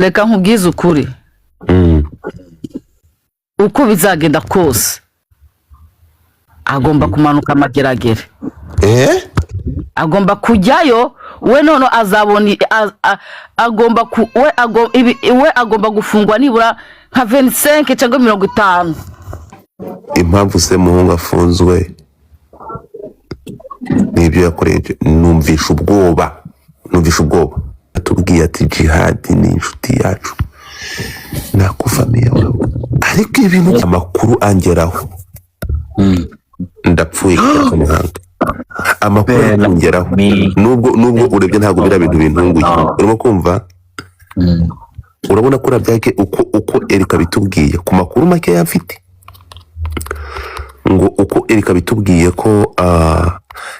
reka nkubwize ukuri uko bizagenda kose agomba kumanuka amageragere agomba kujyayo we none azabona agomba gufungwa nibura nka 25 cyangwa 50. Impamvu se muhungu afunzwe nibyo yakoreje. Numvisha ubwoba atubwiye ati Jihad ni inshuti yacu nakufamiye wawe, ariko ibintu amakuru angeraho ndapfuye kwa muhanga. Amakuru angeraho nubwo urebye ntago bira bintu bintunguye. Urimo kumva? Urabona ko rabyake uko Erika bitubwiye ku makuru make yafite ngo uko Erika bitubwiye ko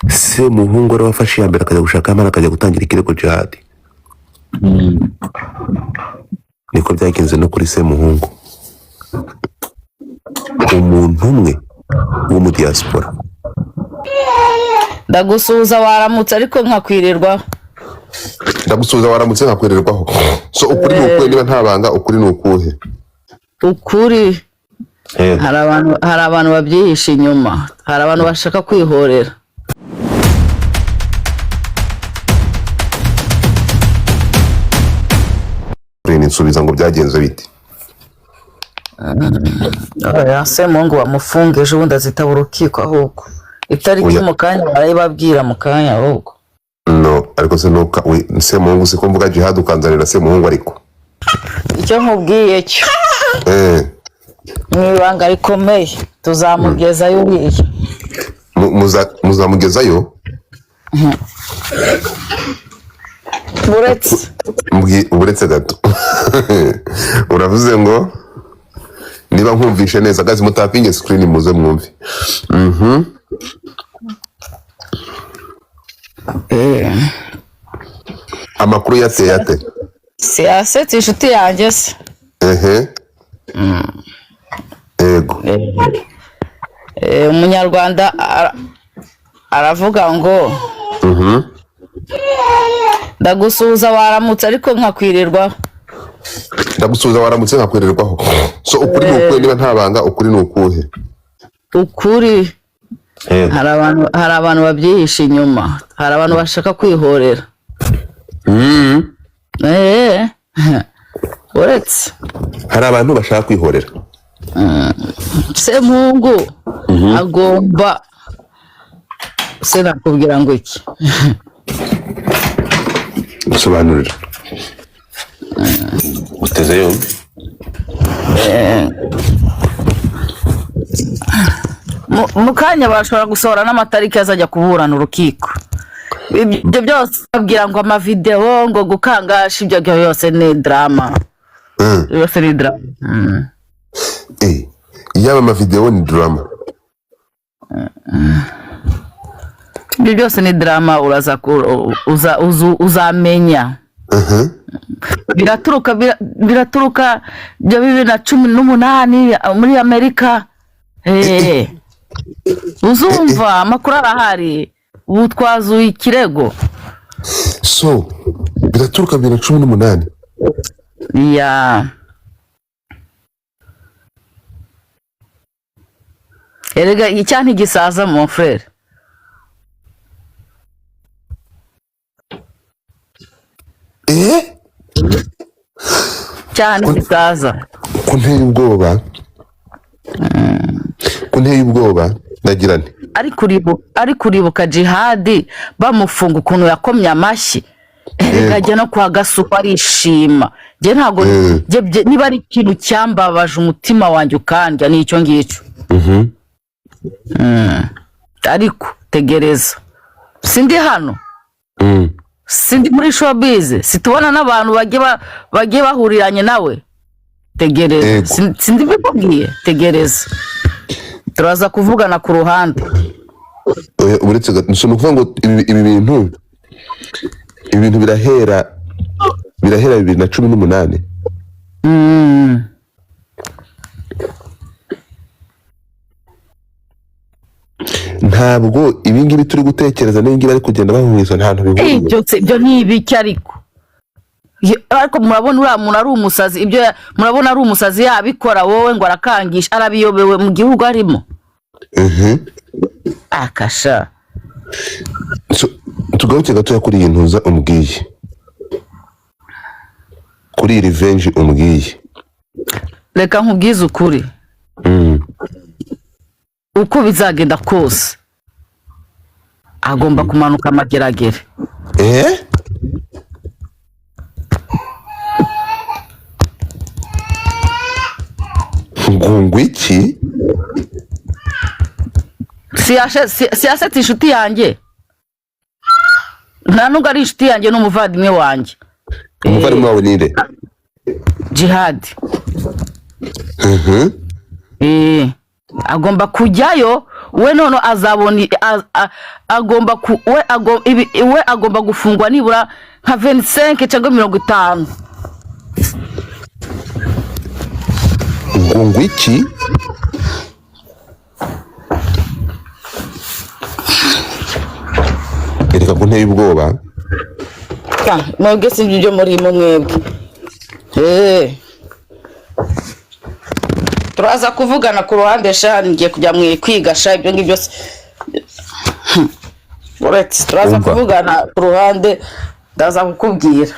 se muhungu ari wafashe ya mbere akajya gushaka amana akajya gutangira ikirego Jihad. Niko byagenze no kuri se muhungu, umuntu umwe wo mu diaspora. Ndagusuhuza waramutse ariko nkakwirirwaho. So ukuri ni ukuri, niba ntabanga ukuri ni ukuhe? Ukuri hari abantu babyihisha inyuma, hari abantu bashaka kwihorera. Nsubiza ngo byagenze bite? Se mungu bamufunge ejo bundi azitaba urukiko ahubwo itariki mu kanya barayibabwira mu kanya ahubwo. No, ariko se nuka se mungu siko mvuga Jihad ukanzanira se muhungu ariko icyo nkubwiye cyo mwibanga rikomeye tuzamugezayo uriye. Muzamugezayo? Buretse gato. Uravuze ngo niba nkumvishe neza gazi mutapinge screen muze mwumve. Amakuru yateye ate? Siyaseti inshuti yanjye se. Ego. Umunyarwanda aravuga ngo ndagusuhuza waramutse ariko nkakwirirwaho. So ukuri ni ukuri, niba ntabanga ukuri ni ukuhe? Ukuri hari abantu babyihisha inyuma, hari abantu bashaka kwihorera. Uretse hari abantu bashaka kwihorera. Se mungu agomba se nakubwira ngo iki? Usobanurira. Uteze yombi. Mukanya bashobora gusohora n'amatariki azajya kuburana urukiko. Ibyo byose babwira ngo amavideo ngo gukangasha ibyo byose ni drama. Yose ni drama. Yaba amavideo ni drama. Ibyo byose ni drama uzamenya. Biraturuka byo 2018 muri Amerika. Uzumva amakuru arahari ubu twazuye ikirego. So biraturuka 2018. Ya erega icyane gisaza mon frère. Cyane gisaza kunteye ubwoba ndagira nti ari kuribuka Jihad bamufunga ukuntu yakomye amashyi. Erega ajya no kwa Gasuku arishima. Je ntago niba ari ikintu cyambabaje umutima wanjye ukandya nicyo ngicyo. Ariko tegereza sindi hano, sindi muri showbiz, situbona n'abantu bagiye bahuriranye nawe. Tegereza sindi bikubwiye, tegereza turaza kuvugana ku ruhande. Uretse no kuvuga ngo ibi bintu birahera 2018. Ntabwo ibingibi turi gutekereza n'ibingibi bari kugenda bahuriza nta ntu bihuriye. Ibyo ni ibiki ariko ariko murabona uriya muntu ari umusazi, ibyo murabona ari umusazi yabikora, wowe ngo arakangisha, arabiyobewe mu gihugu arimo. Akasha tugaruke gatoya kuri iyi ntuza umbwiye, kuri revenge umbwiye. Reka nkubwize ukuri, uko bizagenda kose agomba kumanuka amageragere. Ngo iki? Siyaseti inshuti yanjye, nta nubwo ari inshuti yanjye, n'umuvandimwe wanjye. Umuvandimwe wawe ninde? Jihad. Agomba kujyayo, we none azabona, agomba gufungwa nibura nka 25 cyangwa 50. Ngo iki? Ereka ko nteye ubwoba. Mwebwe sinzi ibyo murimo mwebwe. Turaza kuvugana ku ruhande shani, ngiye kujya kwiga sha ibyo ngibyo. Uretse turaza kuvugana ku ruhande, ndaza kukubwira.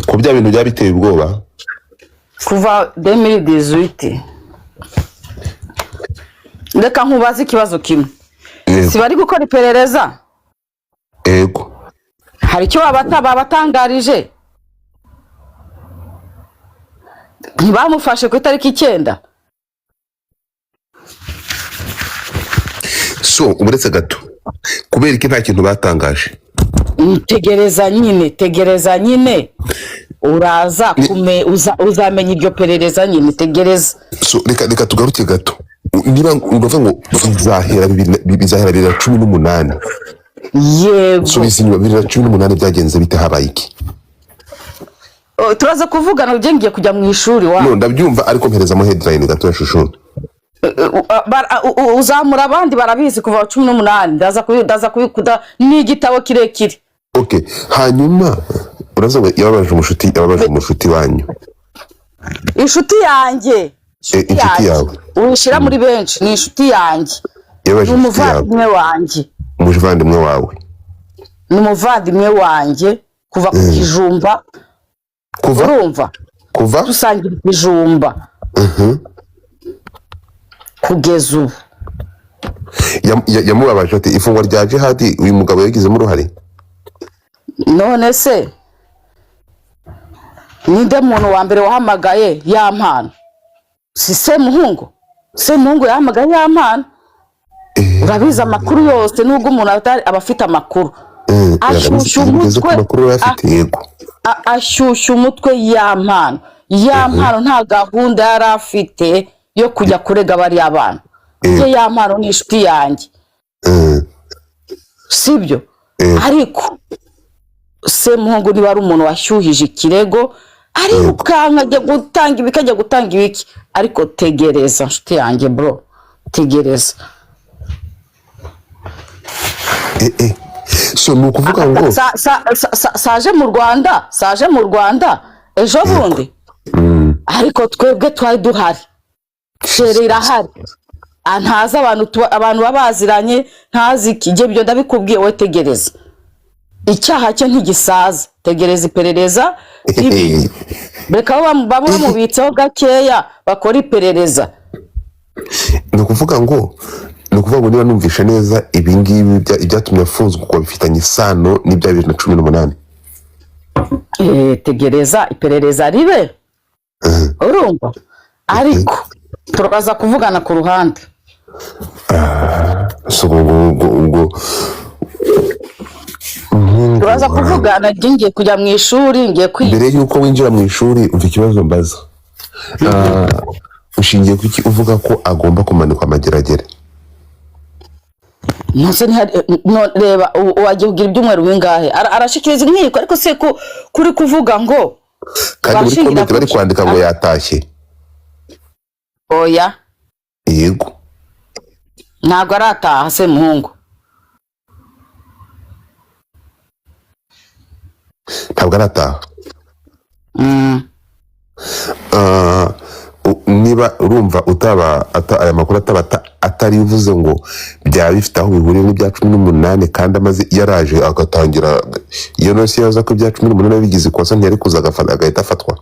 Ko bya bintu byabiteye ubwoba kuva 2018. Ndeka nkubaza ikibazo kimwe. Si bari gukora iperereza? Ego. Hari icyo babatangarije? Ntibamufashe ku itariki 9. So uretse gato, kubera iki nta kintu batangaje? Tegereza nyine uraza uzamenya iryo perereza nyine, tegereza. So reka tugaruke gato, niba uvuga ngo bizahera 2018. Yego. So bizinywa 2018 byagenze bite, habaye iki? Turaza kuvugana, uje ngiye kujya mu ishuri wa. No ndabyumva, ariko mpereza mu headline gato ya shusho. Uzamura abandi barabizi kuva 18. Ndaza kubikuda n'igitabo kirekire. Okay, hanyuma uraza ngo yababaje umushuti wanyu. Inshuti yanjye. Inshuti yawe. Ushira muri benshi, ni inshuti yanjye. Umuvandimwe wanjye. Umuvandimwe wawe. Ni umuvandimwe wanjye kuva ku Kijumba. Urumva? Kuva dusangira Kijumba. Kugeza ubu. Yamubabaje ati ifungwa rya Jihad uyu mugabo yagizemo uruhare. None se ninde muntu wa mbere wahamagaye ya mpano? Si Semuhungu yahamagaye ya mpano. Urabizi amakuru yose, nubwo umuntu abafite amakuru. Ashyushya umutwe ya mpano. Ya mpano nta gahunda yari afite yo kujya kurega bari abana. Ya mpano ni inshuti yanjye. Sibyo? Ariko Semuhungu niba ari umuntu washyuhije ikirego, arirukanka ajya gutanga ibiki. Ariko tegereza nshuti yanjye bro, tegereza. So nukuvuga ngo saje mu Rwanda ejo bundi. Ariko twebwe twari duhari, shere irahari. Ntazi abantu babaziranye, ntazi ikije, byo ndabikubwiye, we tegereza. Icyaha cye ntigisaza, tegereza iperereza. Reka bamwe mubitseho gakeya bakora iperereza. Nukuvuga ngo niba numvisha neza ibi ngibi ibyatumye afunzwe kuko bifitanye isano n'ibya 2018. Tegereza iperereza ribe. Urumva? Ariko turaza kuvugana ku ruhande. So ngo turaza kuvugana, ngiye kujya mu ishuri, ngiye kwiga. Mbere yuko winjira mu ishuri umva ikibazo mbaza. Ushingiye kuki uvuga ko agomba kumanikwa amageragere? Nose reba wagiye kugira ibyumweru bingahe arashikiriza inkiko, ariko se kuri kuvuga ngo kandi muri comment bari kwandika ngo yatashye. Oya, yego, ntabwo arataha Semuhungu. Ntabwo arataha. niba urumva aya makuru atari bivuze ngo byaba bifite aho bihuriye n'ibya 18 kandi amaze yaraje agatangira iyo nose yaza ko ibya 18 bigize ikosa ntiyari kuza agahita afatwa.